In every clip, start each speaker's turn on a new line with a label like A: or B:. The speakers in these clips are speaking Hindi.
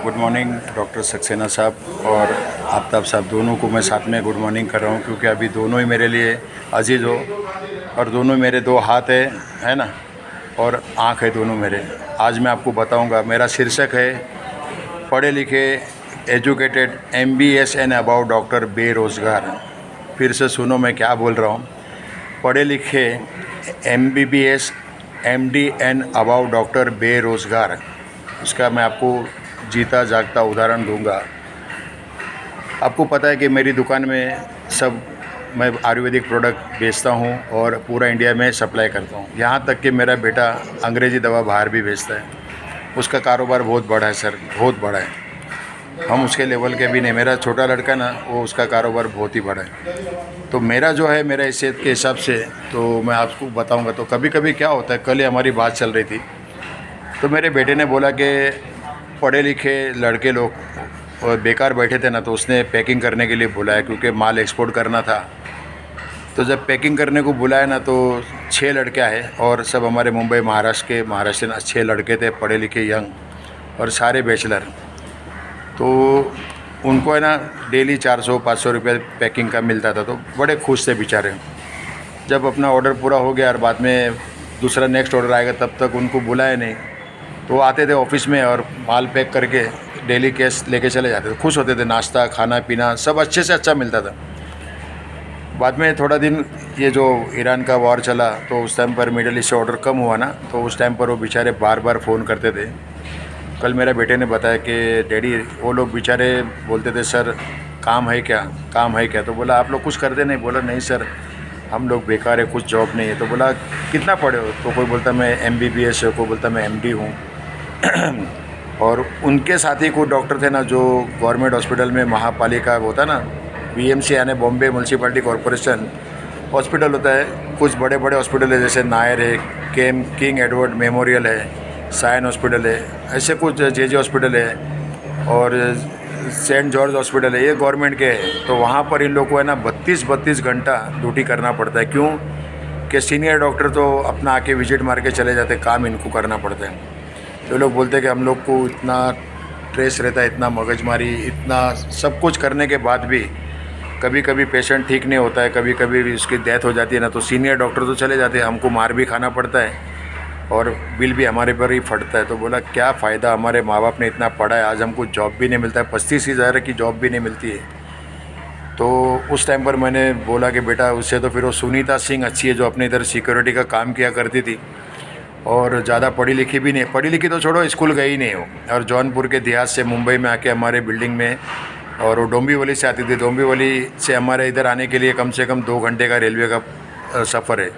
A: गुड मॉर्निंग डॉक्टर सक्सेना साहब और आफ्ताब साहब, दोनों को मैं साथ में गुड मॉर्निंग कर रहा हूँ क्योंकि अभी दोनों ही मेरे लिए अजीज़ हो और दोनों मेरे दो हाथ है ना, और आँख है दोनों मेरे। आज मैं आपको बताऊँगा, मेरा शीर्षक है पढ़े लिखे educated MBS and about doctor बेरोज़गार। फिर से सुनो मैं क्या बोल रहा हूँ। पढ़े लिखे MBBS MD and about doctor बेरोज़गार, उसका मैं आपको जीता जागता उदाहरण दूंगा। आपको पता है कि मेरी दुकान में मैं आयुर्वेदिक प्रोडक्ट बेचता हूं और पूरा इंडिया में सप्लाई करता हूं। यहां तक कि मेरा बेटा अंग्रेज़ी दवा बाहर भी बेचता है। उसका कारोबार बहुत बड़ा है सर, बहुत बड़ा है। हम उसके लेवल के भी नहीं। मेरा छोटा लड़का ना, वो उसका कारोबार बहुत ही बड़ा है। तो मेरा जो है, मेरा हैसियत के हिसाब से तो मैं आपको बताऊँगा। तो कभी कभी क्या होता है, कल ही हमारी बात चल रही थी, तो मेरे बेटे ने बोला कि पढ़े लिखे लड़के लोग और बेकार बैठे थे ना, तो उसने पैकिंग करने के लिए बुलाया क्योंकि माल एक्सपोर्ट करना था। तो जब पैकिंग करने को बुलाया ना, तो 6 लड़के आए और सब हमारे मुंबई महाराष्ट्र 6 लड़के थे, पढ़े लिखे यंग और सारे बैचलर। तो उनको है ना डेली 400-500 रुपये पैकिंग का मिलता था, तो बड़े खुश थे बेचारे। जब अपना ऑर्डर पूरा हो गया और बाद में दूसरा नेक्स्ट ऑर्डर आएगा, तब तक उनको बुलाया नहीं। तो आते थे ऑफिस में और माल पैक करके डेली कैश लेके चले जाते थे। खुश होते थे, नाश्ता खाना पीना सब अच्छे से अच्छा मिलता था। बाद में थोड़ा दिन ये जो ईरान का वॉर चला, तो उस टाइम पर मिडल ईस्ट से ऑर्डर कम हुआ ना, तो उस टाइम पर वो बेचारे बार बार फ़ोन करते थे। कल मेरे बेटे ने बताया कि डैडी, वो लोग बेचारे बोलते थे सर काम है क्या, काम है क्या। तो बोला आप लोग कुछ करते नहीं? बोला नहीं सर, हम लोग बेकार है, कुछ जॉब नहीं है। तो बोला कितना पढ़े हो? तो कोई बोलता मैं MBBS है, कोई बोलता मैं MD हूँ। और उनके साथ ही कुछ डॉक्टर थे ना, जो गवर्नमेंट हॉस्पिटल में महापालिका होता है ना, BMC यानी बॉम्बे म्यूनसिपैलिटी कॉरपोरेशन हॉस्पिटल होता है। कुछ बड़े बड़े हॉस्पिटल है, जैसे नायर है, किंग एडवर्ड मेमोरियल है, साइन हॉस्पिटल है, ऐसे कुछ JJ हॉस्पिटल है और सेंट जॉर्ज हॉस्पिटल है, ये गवर्नमेंट के हैं। तो वहाँ पर इन लोगों को है ना 32 घंटा ड्यूटी करना पड़ता है। क्यों कि सीनियर डॉक्टर तो अपना आके विजिट मार के चले जाते, काम इनको करना पड़ता है। तो लोग बोलते हैं कि हम लोग को इतना स्ट्रेस रहता है, इतना मगजमारी, इतना सब कुछ करने के बाद भी कभी कभी पेशेंट ठीक नहीं होता है, कभी कभी उसकी डेथ हो जाती है ना, तो सीनियर डॉक्टर तो चले जाते हैं, हमको मार भी खाना पड़ता है और बिल भी हमारे पर ही फटता है। तो बोला क्या फ़ायदा, हमारे माँ बाप ने इतना पढ़ा है, आज हमको जॉब भी नहीं मिलता है, 35,000 की जॉब भी नहीं मिलती है। तो उस टाइम पर मैंने बोला कि बेटा, उससे तो फिर वो सुनीता सिंह अच्छी है, जो अपने इधर सिक्योरिटी का काम किया करती थी और ज़्यादा पढ़ी लिखी भी नहीं, पढ़ी लिखी तो छोड़ो, स्कूल गई नहीं हो, और जौनपुर के देहात से मुंबई में आके हमारे बिल्डिंग में, और वो डोंबिवली से आती थी। डोंबिवली से हमारे इधर आने के लिए कम से कम 2 घंटे का रेलवे का सफ़र है।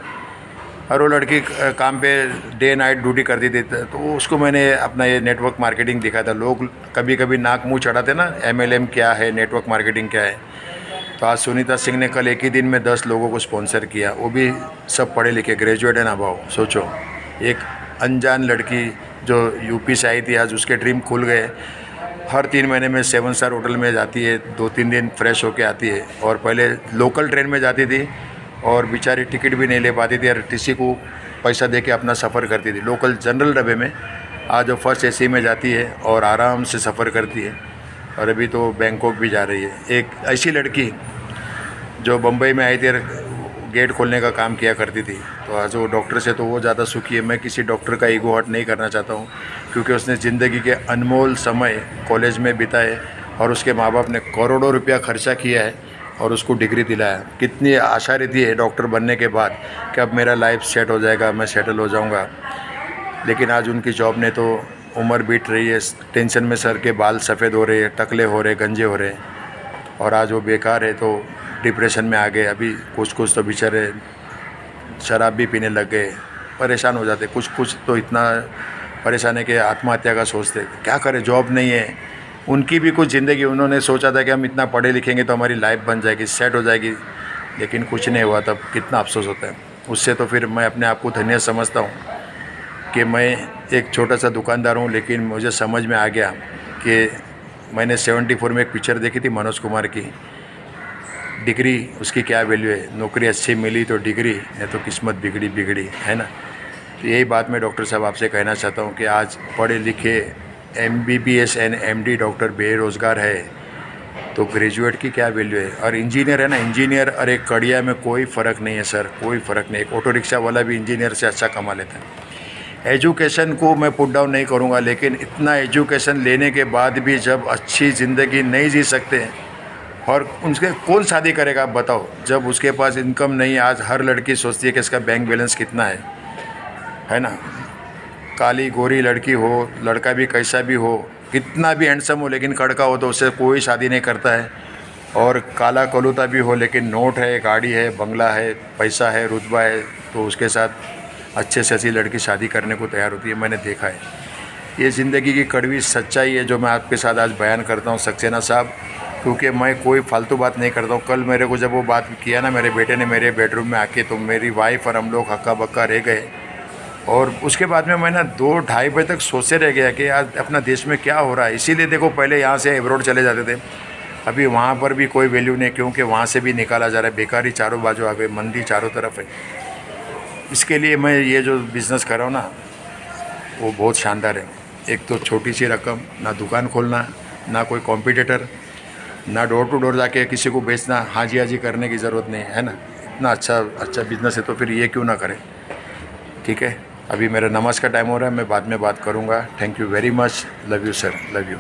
A: और वो लड़की काम पे डे नाइट ड्यूटी करती थी। तो उसको मैंने अपना ये नेटवर्क मार्केटिंग दिखा था। लोग कभी कभी नाक मुँह चढ़ाते ना, MLM क्या है, नेटवर्क मार्केटिंग क्या है। तो आज सुनीता सिंह ने कल एक ही दिन में 10 लोगों को स्पॉन्सर किया, वो भी सब पढ़े लिखे, ग्रेजुएट एंड अबव। सोचो, एक अनजान लड़की जो UP से आई थी, आज उसके ड्रीम खुल गए। हर 3 महीने में 7 स्टार होटल में जाती है, 2-3 दिन फ्रेश होके आती है। और पहले लोकल ट्रेन में जाती थी और बेचारी टिकट भी नहीं ले पाती थी और किसी को पैसा दे के अपना सफ़र करती थी लोकल जनरल डब्बे में। आज वो फर्स्ट AC में जाती है और आराम से सफ़र करती है, और अभी तो बैंकॉक भी जा रही है। एक ऐसी लड़की जो बम्बई में आई थी और गेट खोलने का काम किया करती थी, तो आज वो डॉक्टर से तो वो ज़्यादा सुखी है। मैं किसी डॉक्टर का ईगो हर्ट नहीं करना चाहता हूँ, क्योंकि उसने ज़िंदगी के अनमोल समय कॉलेज में बिताए और उसके माँ बाप ने करोड़ों रुपया खर्चा किया है और उसको डिग्री दिलाया। कितनी आशा रहती है डॉक्टर बनने के बाद कि अब मेरा लाइफ सेट हो जाएगा, मैं सेटल हो जाऊँगा। लेकिन आज उनकी जॉब ने तो उम्र बीत रही है, टेंशन में सर के बाल सफ़ेद हो रहे हैं, टकले हो रहे, गंजे हो रहे, और आज वो बेकार है तो डिप्रेशन में आ गए। अभी कुछ तो बेचारे शराब भी पीने लग गए, परेशान हो जाते। कुछ तो इतना परेशान है कि आत्महत्या का सोचते। क्या करें, जॉब नहीं है। उनकी भी कुछ ज़िंदगी, उन्होंने सोचा था कि हम इतना पढ़े लिखेंगे तो हमारी लाइफ बन जाएगी, सेट हो जाएगी, लेकिन कुछ नहीं हुआ। तब कितना अफसोस होता है। उससे तो फिर मैं अपने आप को धन्य समझता हूँ कि मैं एक छोटा सा दुकानदार हूँ, लेकिन मुझे समझ में आ गया कि मैंने 74 में एक पिक्चर देखी थी मनोज कुमार की, डिग्री उसकी क्या वैल्यू है। नौकरी अच्छी मिली तो डिग्री, नहीं तो किस्मत बिगड़ी है ना। तो यही बात मैं डॉक्टर साहब आपसे कहना चाहता हूँ कि आज पढ़े लिखे MBBS एंड MD डॉक्टर बेरोज़गार है तो ग्रेजुएट की क्या वैल्यू है। और इंजीनियर है ना, इंजीनियर और एक कड़िया में कोई फ़र्क नहीं है सर, कोई फ़र्क नहीं। एक ऑटो रिक्शा वाला भी इंजीनियर से अच्छा कमा लेता है। एजुकेशन को मैं पुट डाउन नहीं करूँगा, लेकिन इतना एजुकेशन लेने के बाद भी जब अच्छी ज़िंदगी नहीं जी सकते और उनके कौन शादी करेगा आप बताओ, जब उसके पास इनकम नहीं। आज हर लड़की सोचती है कि इसका बैंक बैलेंस कितना है ना। काली गोरी लड़की हो, लड़का भी कैसा भी हो, कितना भी हैंडसम हो, लेकिन कड़का हो तो उससे कोई शादी नहीं करता है। और काला कलूता भी हो, लेकिन नोट है, गाड़ी है, बंगला है, पैसा है, रुतबा है, तो उसके साथ अच्छे से अच्छी लड़की शादी करने को तैयार होती है। मैंने देखा है। ये ज़िंदगी की कड़वी सच्चाई है जो मैं आपके साथ आज बयान करता हूँ सक्सेना साहब, क्योंकि मैं कोई फालतू बात नहीं करता हूँ। कल मेरे को जब वो बात किया ना मेरे बेटे ने मेरे बेडरूम में आके, तो मेरी वाइफ और हम लोग हक्का बक्का रह गए। और उसके बाद में मैं ना 2-2:30 बजे तक सोचते रह गया कि आज अपना देश में क्या हो रहा है। इसीलिए देखो पहले यहाँ से एब्रॉड चले जाते थे, अभी वहाँ पर भी कोई वैल्यू नहीं, क्योंकि वहाँ से भी निकाला जा रहा है। बेकारी चारों बाजू आ गई, मंदी चारों तरफ है। इसके लिए मैं ये जो बिज़नेस कर रहा हूँ ना, वो बहुत शानदार है। एक तो छोटी सी रकम, ना दुकान खोलना, ना कोई कॉम्पिटिटर, ना डोर टू डोर जाके किसी को बेचना, हाजी हाजी करने की ज़रूरत नहीं है ना। इतना अच्छा बिज़नेस है तो फिर ये क्यों ना करें। ठीक है, अभी मेरा नमाज़ का टाइम हो रहा है, मैं बाद में बात करूँगा। Thank you very much, love you sir, love you.